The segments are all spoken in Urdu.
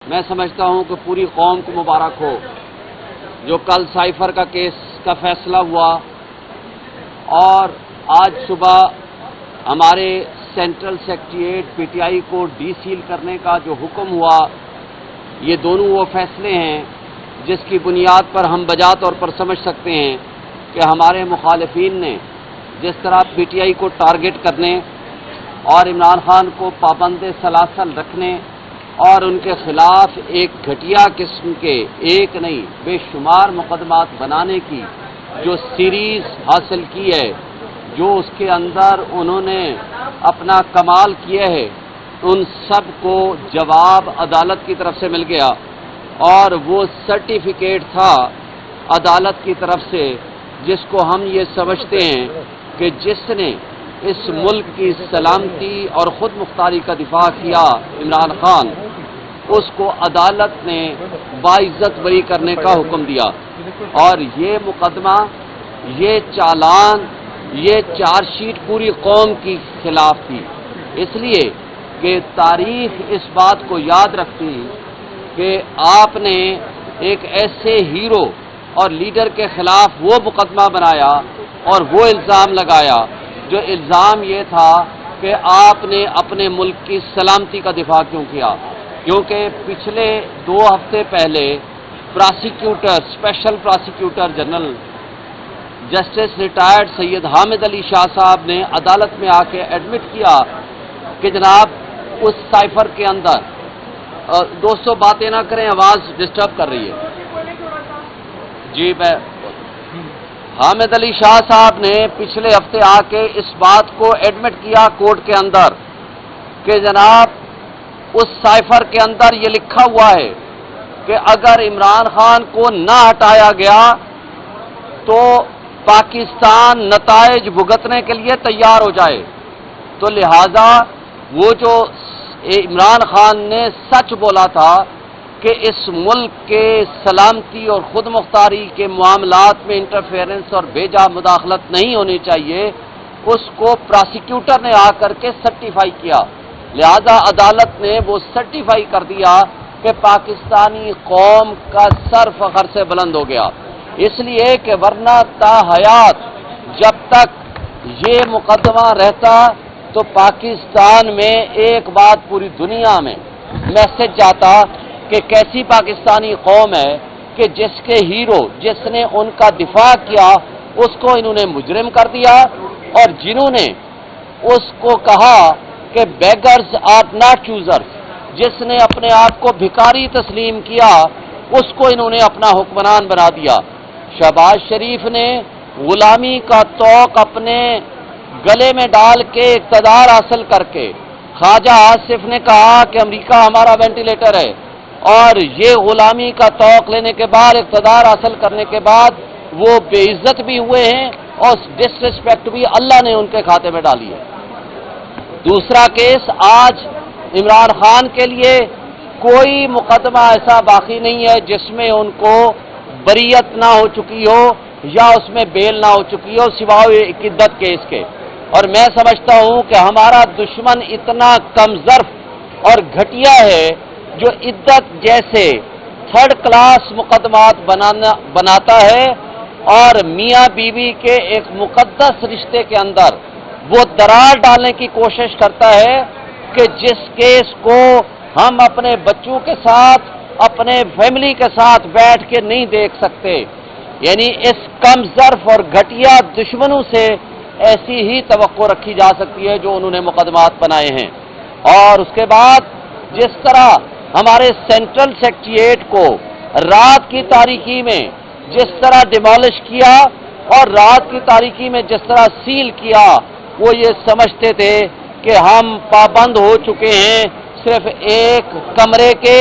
میں سمجھتا ہوں کہ پوری قوم کو مبارک ہو جو کل سائفر کا کیس کا فیصلہ ہوا اور آج صبح ہمارے central secretariat P T I کو ڈی سیل کرنے کا جو حکم ہوا، یہ دونوں وہ فیصلے ہیں جس کی بنیاد پر ہم بجا طور پر سمجھ سکتے ہیں کہ ہمارے مخالفین نے جس طرح پی ٹی آئی کو ٹارگٹ کرنے اور عمران خان کو پابند سلاسل رکھنے اور ان کے خلاف ایک گھٹیا قسم کے ایک نہیں بے شمار مقدمات بنانے کی جو سیریز حاصل کی ہے، جو اس کے اندر انہوں نے اپنا کمال کیا ہے، ان سب کو جواب عدالت کی طرف سے مل گیا اور وہ سرٹیفکیٹ تھا عدالت کی طرف سے جس کو ہم یہ سمجھتے ہیں کہ جس نے اس ملک کی سلامتی اور خود مختاری کا دفاع کیا عمران خان، اس کو عدالت نے باعزت بری کرنے کا حکم دیا اور یہ مقدمہ، یہ چالان، یہ چارج شیٹ پوری قوم کی خلاف تھی، اس لیے کہ تاریخ اس بات کو یاد رکھتی کہ آپ نے ایک ایسے ہیرو اور لیڈر کے خلاف وہ مقدمہ بنایا اور وہ الزام لگایا جو الزام یہ تھا کہ آپ نے اپنے ملک کی سلامتی کا دفاع کیوں کیا، کیونکہ پچھلے 2 ہفتے پہلے prosecutor, special prosecutor general justice retired Syed Hamid Ali Shah sahib نے عدالت میں آ کے ایڈمٹ کیا کہ جناب اس سائفر کے اندر دوستو باتیں نہ کریں، آواز ڈسٹرب کر رہی ہے جی۔ میں حامد علی شاہ صاحب نے پچھلے ہفتے آ کے اس بات کو ایڈمٹ کیا کورٹ کے اندر کہ جناب اس سائفر کے اندر یہ لکھا ہوا ہے کہ اگر عمران خان کو نہ ہٹایا گیا تو پاکستان نتائج بھگتنے کے لیے تیار ہو جائے، تو لہذا وہ جو عمران خان نے سچ بولا تھا کہ اس ملک کے سلامتی اور خود مختاری کے معاملات میں انٹرفیئرنس اور بیجا مداخلت نہیں ہونی چاہیے، اس کو پراسیکیوٹر نے آ کر کے سرٹیفائی کیا، لہذا عدالت نے وہ سرٹیفائی کر دیا کہ پاکستانی قوم کا سر فخر سے بلند ہو گیا، اس لیے کہ ورنہ تا حیات جب تک یہ مقدمہ رہتا تو پاکستان میں ایک بات پوری دنیا میں میسج جاتا کہ کیسی پاکستانی قوم ہے کہ جس کے ہیرو، جس نے ان کا دفاع کیا، اس کو انہوں نے مجرم کر دیا، اور جنہوں نے اس کو کہا کہ بیگرز آر ناٹ چوزرز، جس نے اپنے آپ کو بھکاری تسلیم کیا، اس کو انہوں نے اپنا حکمران بنا دیا۔ شہباز شریف نے غلامی کا طوق اپنے گلے میں ڈال کے اقتدار حاصل کر کے، خواجہ آصف نے کہا کہ امریکہ ہمارا وینٹیلیٹر ہے، اور یہ غلامی کا طوق لینے کے بعد، اقتدار حاصل کرنے کے بعد وہ بے عزت بھی ہوئے ہیں اور ڈس ریسپیکٹ بھی اللہ نے ان کے کھاتے میں ڈالی ہے۔ دوسرا کیس، آج عمران خان کے لیے کوئی مقدمہ ایسا باقی نہیں ہے جس میں ان کو بریت نہ ہو چکی ہو یا اس میں بیل نہ ہو چکی ہو سوائے ایک عدت کیس کے، اور میں سمجھتا ہوں کہ ہمارا دشمن اتنا کم ظرف اور گھٹیا ہے جو عدت جیسے 3rd کلاس مقدمات بناتا ہے اور میاں بیوی کے ایک مقدس رشتے کے اندر وہ درار ڈالنے کی کوشش کرتا ہے کہ جس کیس کو ہم اپنے بچوں کے ساتھ، اپنے فیملی کے ساتھ بیٹھ کے نہیں دیکھ سکتے، یعنی اس کم ظرف اور گھٹیا دشمنوں سے ایسی ہی توقع رکھی جا سکتی ہے جو انہوں نے مقدمات بنائے ہیں۔ اور اس کے بعد جس طرح ہمارے سینٹرل سیکریٹریٹ کو رات کی تاریکی میں جس طرح ڈیمالش کیا اور رات کی تاریکی میں جس طرح سیل کیا، وہ یہ سمجھتے تھے کہ ہم پابند ہو چکے ہیں صرف ایک کمرے کے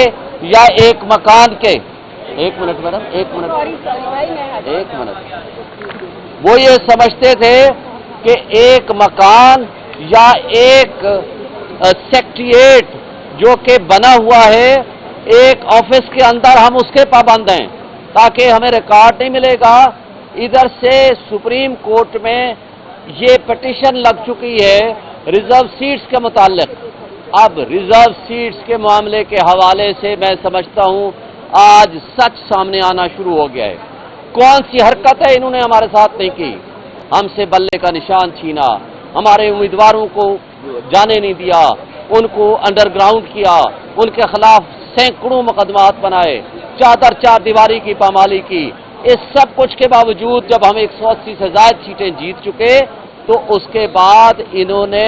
یا ایک مکان کے۔ ایک منٹ میڈم، ایک منٹ، وہ یہ سمجھتے تھے کہ ایک مکان یا ایک سیکریٹریٹ جو کہ بنا ہوا ہے ایک آفس کے اندر، ہم اس کے پابند ہیں تاکہ ہمیں ریکارڈ نہیں ملے گا۔ ادھر سے سپریم کورٹ میں یہ پٹیشن لگ چکی ہے ریزرو سیٹس کے متعلق اب ریزرو سیٹس کے معاملے کے حوالے سے میں سمجھتا ہوں آج سچ سامنے آنا شروع ہو گیا ہے. کون سی حرکت ہے انہوں نے ہمارے ساتھ نہیں کی؟ ہم سے بلے کا نشان چھینا، ہمارے امیدواروں کو جانے نہیں دیا، ان کو انڈر گراؤنڈ کیا، ان کے خلاف سینکڑوں مقدمات بنائے، چار دیواری کی پامالی کی. اس سب کچھ کے باوجود جب ہم 180 سے زائد سیٹیں جیت چکے تو اس کے بعد انہوں نے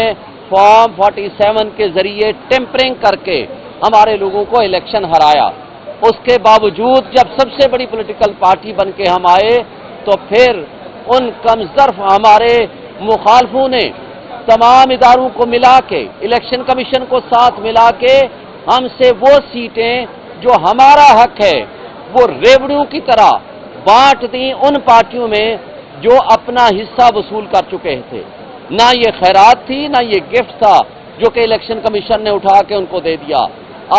فارم 47 کے ذریعے ٹیمپرنگ کر کے ہمارے لوگوں کو الیکشن ہرایا. اس کے باوجود جب سب سے بڑی پولیٹیکل پارٹی بن کے ہم آئے تو پھر ان کمزرف ہمارے مخالفوں نے تمام اداروں کو ملا کے، الیکشن کمیشن کو ساتھ ملا کے ہم سے وہ سیٹیں جو ہمارا حق ہے وہ ریوڑیوں کی طرح بانٹ دیں ان پارٹیوں میں جو اپنا حصہ وصول کر چکے تھے. نہ یہ خیرات تھی، نہ یہ گفٹ تھا جو کہ الیکشن کمیشن نے اٹھا کے ان کو دے دیا.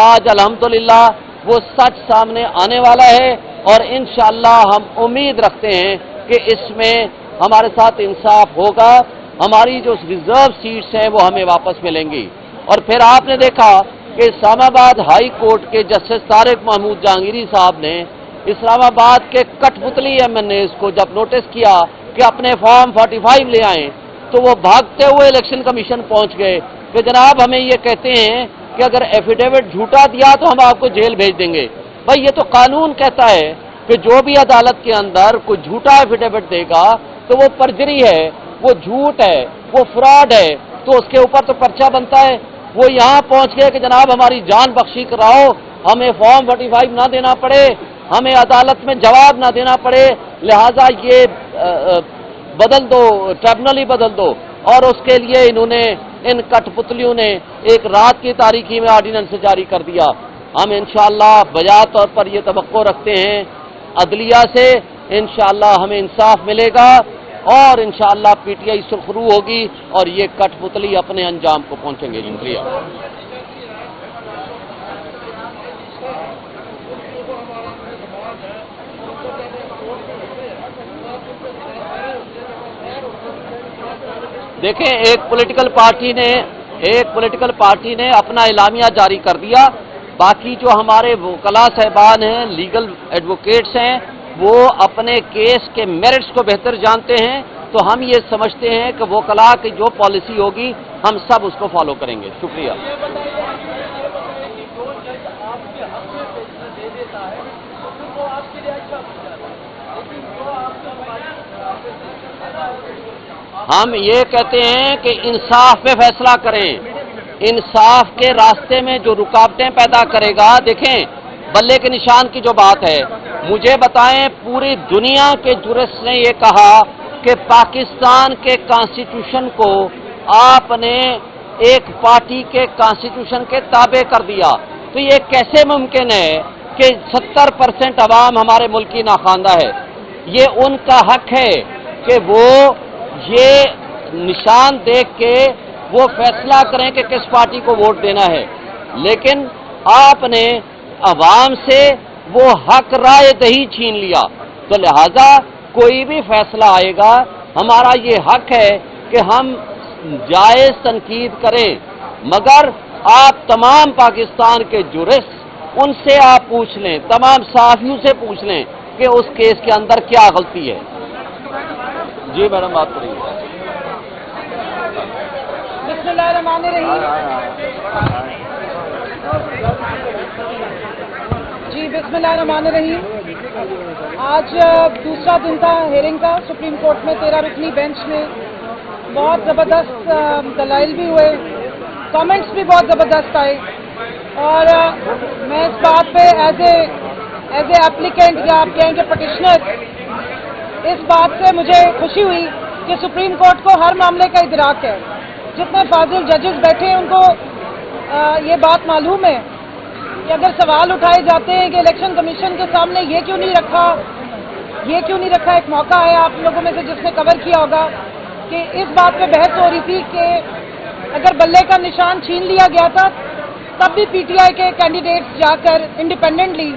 آج الحمدللہ وہ سچ سامنے آنے والا ہے اور انشاءاللہ ہم امید رکھتے ہیں کہ اس میں ہمارے ساتھ انصاف ہوگا. ہماری جو ریزرو سیٹس ہیں وہ ہمیں واپس ملیں گی. اور پھر آپ نے دیکھا کہ اسلام آباد ہائی کورٹ کے جسٹس طارق محمود جہانگیری صاحب نے اسلام آباد کے کٹ پتلی ایم این اے کو جب نوٹس کیا کہ اپنے فارم 45 لے آئیں تو وہ بھاگتے ہوئے الیکشن کمیشن پہنچ گئے کہ جناب ہمیں یہ کہتے ہیں کہ اگر ایفیڈیوٹ جھوٹا دیا تو ہم آپ کو جیل بھیج دیں گے. بھائی یہ تو قانون کہتا ہے کہ جو بھی عدالت کے اندر کوئی جھوٹا ایفیڈیوٹ دے گا تو وہ پرجری ہے، وہ جھوٹ ہے، وہ فراڈ ہے، تو اس کے اوپر تو پرچہ بنتا ہے. وہ یہاں پہنچ گئے کہ جناب ہماری جان بخشی کراؤ، ہمیں فارم 45 نہ دینا پڑے، ہمیں عدالت میں جواب نہ دینا پڑے، لہذا یہ بدل دو، ٹریبونل ہی بدل دو. اور اس کے لیے انہوں نے ان کٹ پتلیوں نے ایک رات کی تاریکی میں آرڈیننس جاری کر دیا. ہم انشاءاللہ بجا طور پر یہ توقع رکھتے ہیں عدلیہ سے انشاءاللہ ہمیں انصاف ملے گا اور انشاءاللہ پی ٹی آئی سرخرو ہوگی اور یہ کٹ پتلی اپنے انجام کو پہنچیں گے. شکریہ. دیکھیں ایک پولیٹیکل پارٹی نے اپنا اعلامیہ جاری کر دیا. باقی جو ہمارے وکلاء صاحبان ہیں، لیگل ایڈوکیٹس ہیں، وہ اپنے کیس کے میرٹس کو بہتر جانتے ہیں. تو ہم یہ سمجھتے ہیں کہ وکلاء کی جو پالیسی ہوگی ہم سب اس کو فالو کریں گے. شکریہ. ہم یہ کہتے ہیں کہ انصاف پہ فیصلہ کریں. انصاف کے راستے میں جو رکاوٹیں پیدا کرے گا، دیکھیں بلے کے نشان کی جو بات ہے، مجھے بتائیں پوری دنیا کے جورسٹ نے یہ کہا کہ پاکستان کے کانسٹیٹیوشن کو آپ نے ایک پارٹی کے کانسٹیٹیوشن کے تابع کر دیا. تو یہ کیسے ممکن ہے کہ 70% عوام ہمارے ملک کی ناخواندہ ہے؟ یہ ان کا حق ہے کہ وہ یہ نشان دیکھ کے وہ فیصلہ کریں کہ کس پارٹی کو ووٹ دینا ہے. لیکن آپ نے عوام سے وہ حق رائے دہی چھین لیا. تو لہذا کوئی بھی فیصلہ آئے گا ہمارا یہ حق ہے کہ ہم جائز تنقید کریں، مگر آپ تمام پاکستان کے جورسٹ ان سے آپ پوچھ لیں، تمام صحافیوں سے پوچھ لیں کہ اس کیس کے اندر کیا غلطی ہے. جی میڈم بات کریے. بسم اللہ الرحمن الرحیم. جی بسم اللہ الرحمن الرحیم. آج دوسرا دن تھا ہیئرنگ کا سپریم کورٹ میں 13 رکنی بینچ میں. بہت زبردست دلائل بھی ہوئے، کامنٹس بھی بہت زبردست آئے، اور میں اس بات پہ ایز اے ایپلیکینٹ یا آپ کہیں کہ پٹیشنر اس بات سے مجھے خوشی ہوئی کہ سپریم کورٹ کو ہر معاملے کا ادراک ہے. جتنے فاضل ججز بیٹھے ہیں ان کو یہ بات معلوم ہے کہ اگر سوال اٹھائے جاتے ہیں کہ الیکشن کمیشن کے سامنے یہ کیوں نہیں رکھا. ایک موقع ہے آپ لوگوں میں سے جس نے کور کیا ہوگا کہ اس بات پہ بحث ہو رہی تھی کہ اگر بلے کا نشان چھین لیا گیا تھا تب بھی پی ٹی آئی کے کینڈیڈیٹس جا کر انڈیپینڈنٹلی